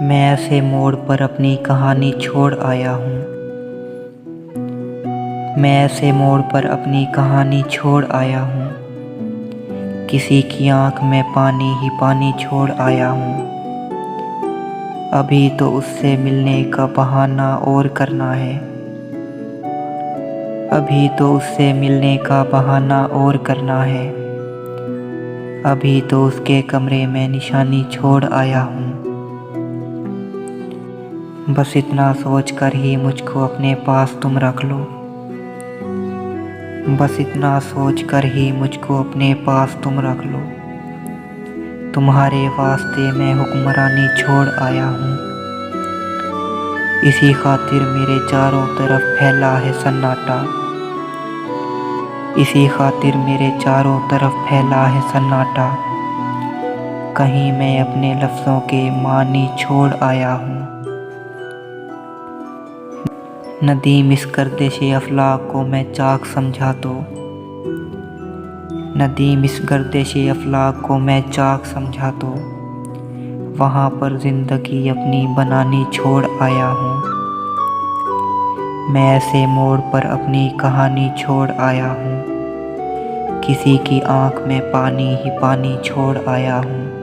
मैं ऐसे मोड़ पर अपनी कहानी छोड़ आया हूँ। मैं ऐसे मोड़ पर अपनी कहानी छोड़ आया हूँ। किसी की आँख में पानी ही पानी छोड़ आया हूँ। अभी तो उससे मिलने का बहाना और करना है। अभी तो उससे मिलने का बहाना और करना है। अभी तो उसके कमरे में निशानी छोड़ आया हूँ। बस इतना सोच कर ही मुझको अपने पास तुम रख लो। बस इतना सोच कर ही मुझको अपने पास तुम रख लो। तुम्हारे वास्ते मैं हुक्मरानी छोड़ आया हूँ। इसी खातिर मेरे चारों तरफ फैला है सन्नाटा। इसी खातिर मेरे चारों तरफ फैला है सन्नाटा। कहीं मैं अपने लफ्ज़ों के मानी छोड़ आया हूँ। नदीम इस गर्दिश-ए अफ़लाक को मैं चाक समझा तो। नदीम इस गर्दिश-ए अफ़लाक को मैं चाक समझा तो। वहाँ पर ज़िंदगी अपनी बनानी छोड़ आया हूँ। मैं ऐसे मोड़ पर अपनी कहानी छोड़ आया हूँ। किसी की आँख में पानी ही पानी छोड़ आया हूँ।